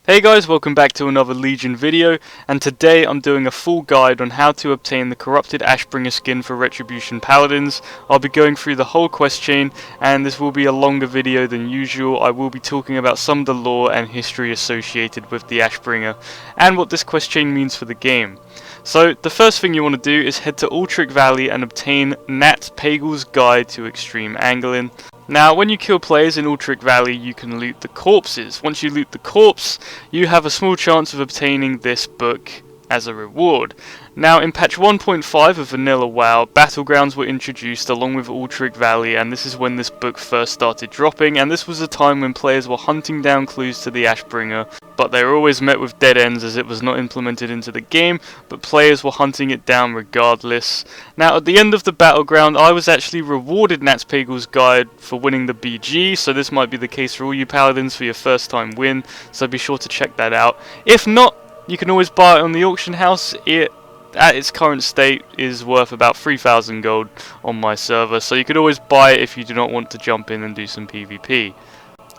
Hey guys, welcome back to another Legion video, and today I'm doing a full guide on how to obtain the corrupted Ashbringer skin for Retribution Paladins. I'll be going through the whole quest chain, and this will be a longer video than usual. I will be talking about some of the lore and history associated with the Ashbringer, and what this quest chain means for the game. So, the first thing you want to do is head to Ultric Valley and obtain Nat Pagel's Guide to Extreme Angling. Now, when you kill players in Ultric Valley, you can loot the corpses. Once you loot the corpse, you have a small chance of obtaining this book as a reward. Now, in patch 1.5 of Vanilla WoW, Battlegrounds were introduced along with Ultric Valley, and this is when this book first started dropping, and this was a time when players were hunting down clues to the Ashbringer, but they were always met with dead ends as it was not implemented into the game, but players were hunting it down regardless. Now, at the end of the Battleground, I was actually rewarded Nat Pagel's Guide for winning the BG, so this might be the case for all you Paladins for your first time win, so be sure to check that out. If not, you can always buy it on the auction house. It, at its current state, is worth about 3,000 gold on my server, so you could always buy it if you do not want to jump in and do some PvP.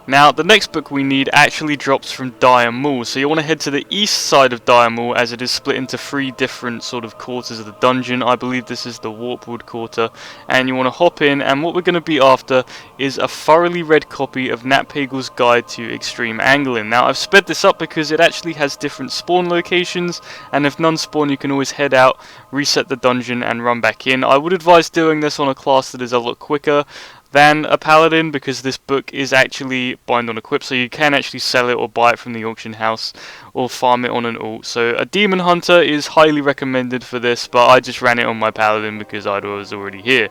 Now, the next book we need actually drops from Dire Maul, so you want to head to the east side of Dire Maul as it is split into 3 different sort of quarters of the dungeon. I believe this is the Warpwood quarter, and you want to hop in, and what we're going to be after is a thoroughly read copy of Nat Pagel's Guide to Extreme Angling. Now, I've sped this up because it actually has different spawn locations, and if none spawn, you can always head out, reset the dungeon, and run back in. I would advise doing this on a class that is a lot quicker than a Paladin, because this book is actually bind on equip, so you can actually sell it or buy it from the auction house or farm it on an alt. So a Demon Hunter is highly recommended for this, but I just ran it on my Paladin because I was already here.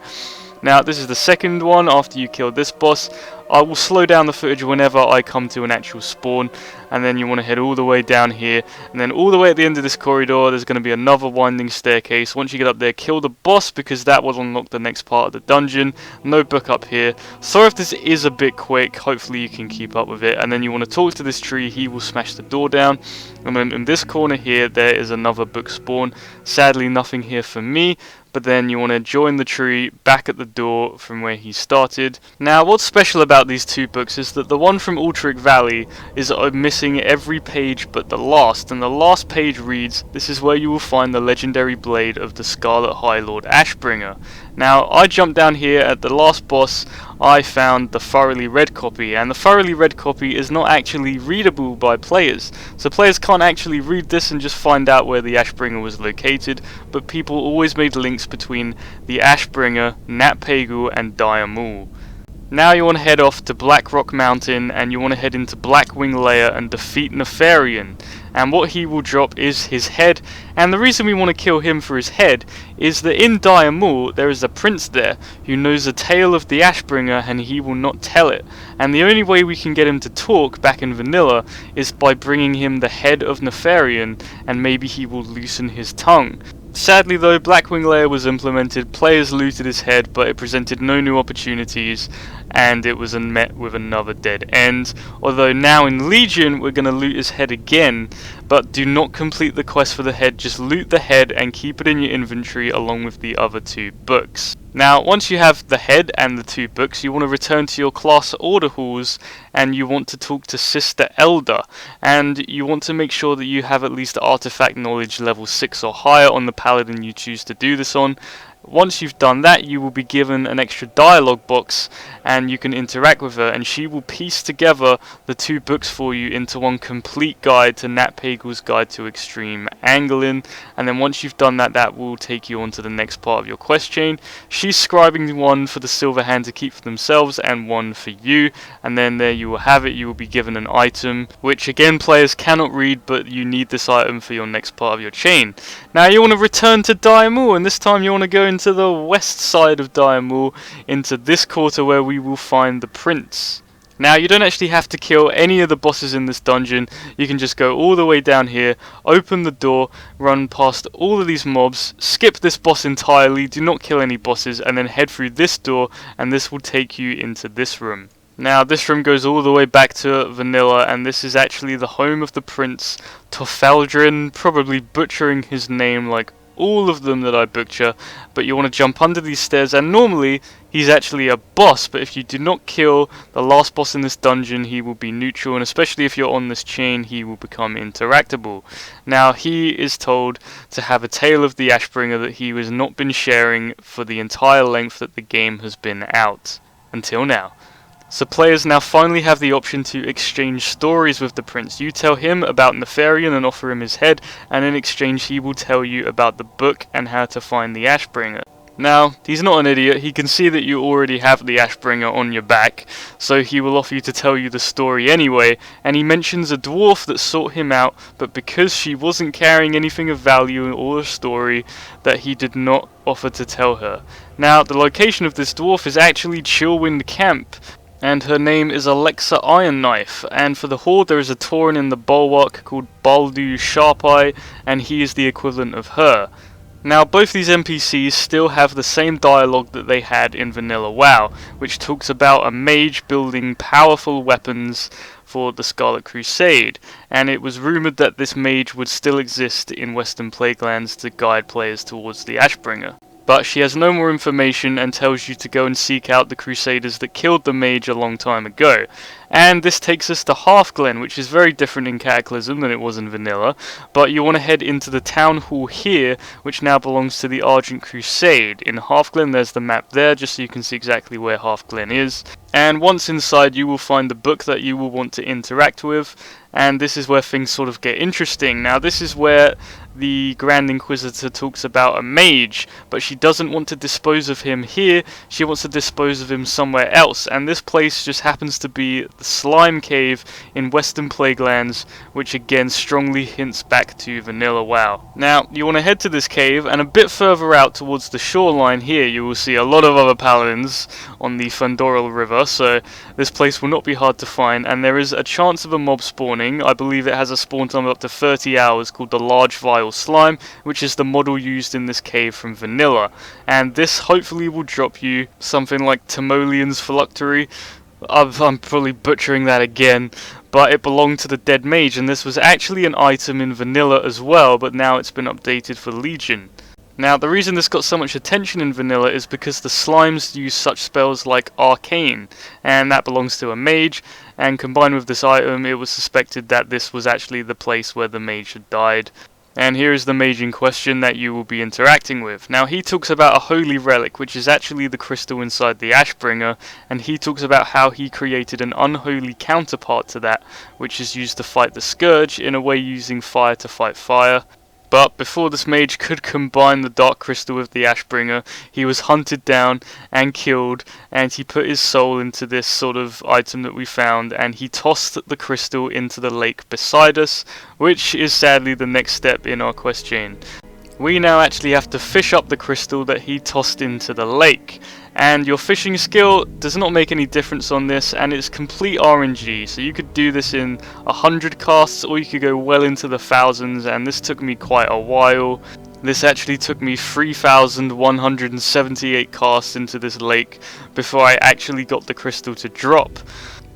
Now, this is the second one after you kill this boss. I will slow down the footage whenever I come to an actual spawn, and then you want to head all the way down here, and then all the way at the end of this corridor there's going to be another winding staircase. Once you get up there, kill the boss because that will unlock the next part of the dungeon. No book up here. Sorry if this is a bit quick, hopefully you can keep up with it. And then you want to talk to this tree, he will smash the door down, and then in this corner here there is another book spawn. Sadly nothing here for me, but then you want to join the tree back at the door from where he started. Now, what's special about these 2 books is that the one from Ultric Valley is missing every page but the last, and the last page reads, "This is where you will find the legendary blade of the Scarlet High Lord Ashbringer." Now, I jumped down here at the last boss. I found the thoroughly read copy, and the thoroughly read copy is not actually readable by players. So players can't actually read this and just find out where the Ashbringer was located, but people always made links between the Ashbringer, Nat Pagel, and Dire Maul. Now you want to head off to Blackrock Mountain, and you want to head into Blackwing Lair and defeat Nefarian. And what he will drop is his head, and the reason we want to kill him for his head is that in Dire Maul there is a prince there who knows the tale of the Ashbringer, and he will not tell it. And the only way we can get him to talk back in Vanilla is by bringing him the head of Nefarian, and maybe he will loosen his tongue. Sadly though, Blackwing Lair was implemented, players looted his head, but it presented no new opportunities, and it was met with another dead end. Although now in Legion we're going to loot his head again, but do not complete the quest for the head, just loot the head and keep it in your inventory along with the other 2 books. Now, once you have the head and the 2 books, you want to return to your class order halls, and you want to talk to Sister Elder, and you want to make sure that you have at least artifact knowledge level 6 or higher on the Paladin you choose to do this on. Once you've done that, you will be given an extra dialogue box, and you can interact with her, and she will piece together the 2 books for you into one complete guide to Nat Pagel's Guide to Extreme Angling. And then once you've done that, that will take you on to the next part of your quest chain. She's scribing one for the Silver Hand to keep for themselves and one for you, and then there you will have it. You will be given an item, which again players cannot read, but you need this item for your next part of your chain. Now you want to return to Dire Maul, and this time you want to go into the west side of Dire Maul, into this quarter where we will find the prince. Now, you don't actually have to kill any of the bosses in this dungeon. You can just go all the way down here, open the door, run past all of these mobs, skip this boss entirely, do not kill any bosses, and then head through this door, and this will take you into this room. Now, this room goes all the way back to Vanilla, and this is actually the home of the Prince Torfaldrin, probably butchering his name like all of them that I butcher, but you want to jump under these stairs, and normally he's actually a boss, but if you do not kill the last boss in this dungeon, he will be neutral, and especially if you're on this chain, he will become interactable. Now, he is told to have a tale of the Ashbringer that he has not been sharing for the entire length that the game has been out, until now. So players now finally have the option to exchange stories with the prince. You tell him about Nefarian and offer him his head, and in exchange he will tell you about the book and how to find the Ashbringer. Now, he's not an idiot, he can see that you already have the Ashbringer on your back, so he will offer you to tell you the story anyway, and he mentions a dwarf that sought him out, but because she wasn't carrying anything of value or a story, that he did not offer to tell her. Now, the location of this dwarf is actually Chillwind Camp, and her name is Alexa Ironknife, and for the Horde there is a Tauren in the Bulwark called Baldu Sharpeye, and he is the equivalent of her. Now, both these NPCs still have the same dialogue that they had in Vanilla WoW, which talks about a mage building powerful weapons for the Scarlet Crusade, and it was rumoured that this mage would still exist in Western Plaguelands to guide players towards the Ashbringer. But she has no more information and tells you to go and seek out the Crusaders that killed the mage a long time ago. And this takes us to Halfglen, which is very different in Cataclysm than it was in Vanilla, but you want to head into the town hall here, which now belongs to the Argent Crusade. In Halfglen there's the map there, just so you can see exactly where Halfglen is. And once inside you will find the book that you will want to interact with, and this is where things sort of get interesting. Now, this is where the Grand Inquisitor talks about a mage, but she doesn't want to dispose of him here, she wants to dispose of him somewhere else, and this place just happens to be the Slime Cave in Western Plaguelands, which again strongly hints back to Vanilla WoW. Now, you want to head to this cave, and a bit further out towards the shoreline here you will see a lot of other paladins on the Fundoral River, so this place will not be hard to find, and there is a chance of a mob spawning. I believe it has a spawn time of up to 30 hours called the Large Vile Slime, which is the model used in this cave from Vanilla, and this hopefully will drop you something like Timoleon's Phylactery. I'm probably butchering that again, but it belonged to the Dead Mage, and this was actually an item in Vanilla as well, but now it's been updated for Legion. Now, the reason this got so much attention in Vanilla is because the slimes use such spells like Arcane, and that belongs to a mage, and combined with this item, it was suspected that this was actually the place where the mage had died. And here is the mage in question that you will be interacting with. Now, he talks about a holy relic, which is actually the crystal inside the Ashbringer, and he talks about how he created an unholy counterpart to that, which is used to fight the Scourge, in a way using fire to fight fire. But before this mage could combine the Dark Crystal with the Ashbringer, he was hunted down and killed, and he put his soul into this sort of item that we found, and he tossed the crystal into the lake beside us, which is sadly the next step in our quest chain. We now actually have to fish up the crystal that he tossed into the lake, and your fishing skill does not make any difference on this, and it's complete RNG, so you could do this in 100 casts or you could go well into the thousands, and this took me quite a while. This actually took me 3,178 casts into this lake before I actually got the crystal to drop.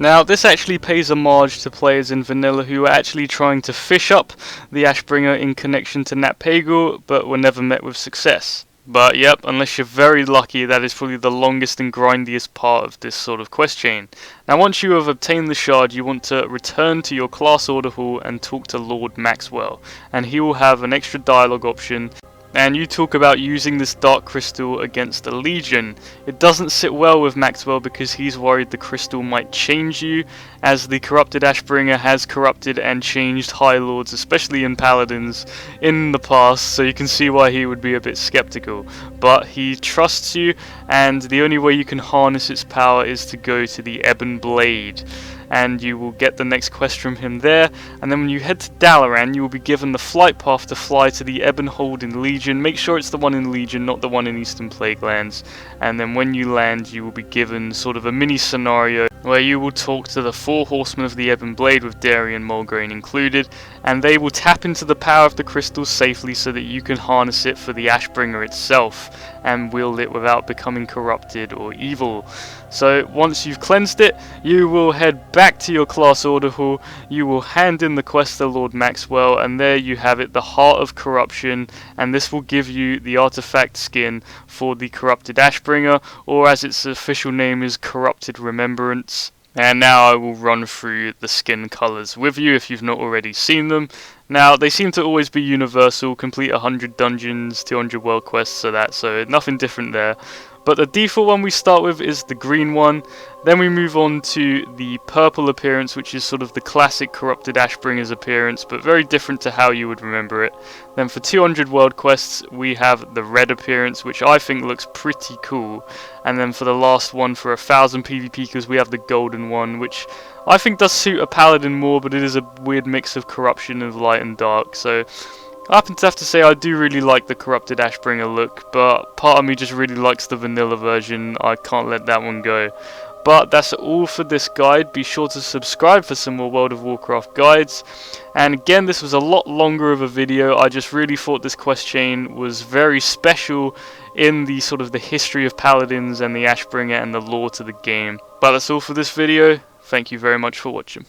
Now, this actually pays homage to players in Vanilla who were actually trying to fish up the Ashbringer in connection to Nat Pagal, but were never met with success. But yep, unless you're very lucky, that is probably the longest and grindiest part of this sort of quest chain. Now, once you have obtained the shard, you want to return to your class order hall and talk to Lord Maxwell, and he will have an extra dialogue option. And you talk about using this Dark Crystal against the Legion. It doesn't sit well with Maxwell because he's worried the crystal might change you, as the corrupted Ashbringer has corrupted and changed High Lords, especially in Paladins, in the past, so you can see why he would be a bit skeptical. But he trusts you, and the only way you can harness its power is to go to the Ebon Blade, and you will get the next quest from him there, and then when you head to Dalaran, you will be given the flight path to fly to the Ebon Hold in Legion. Make sure it's the one in Legion, not the one in Eastern Plaguelands, and then when you land, you will be given sort of a mini scenario where you will talk to the 4 Horsemen of the Ebon Blade, with Darian Mulgrain included, and they will tap into the power of the crystal safely so that you can harness it for the Ashbringer itself, and wield it without becoming corrupted or evil. So once you've cleansed it, you will head back to your class order hall, you will hand in the quest to Lord Maxwell, and there you have it, the Heart of Corruption, and this will give you the artifact skin for the Corrupted Ashbringer, or as its official name is, Corrupted Remembrance. And now I will run through the skin colours with you if you've not already seen them. Now, they seem to always be universal, complete 100 dungeons, 200 world quests, so nothing different there. But the default one we start with is the green one. Then we move on to the purple appearance, which is sort of the classic Corrupted Ashbringer's appearance, but very different to how you would remember it. Then for 200 world quests, we have the red appearance, which I think looks pretty cool. And then for the last one, for 1000 PvPers, we have the golden one, which I think does suit a paladin more, but it is a weird mix of corruption of light and dark. So I happen to have to say I do really like the Corrupted Ashbringer look, but part of me just really likes the vanilla version. I can't let that one go. But that's all for this guide. Be sure to subscribe for some more World of Warcraft guides. And again, this was a lot longer of a video. I just really thought this quest chain was very special in the sort of the history of Paladins and the Ashbringer and the lore to the game. But that's all for this video. Thank you very much for watching.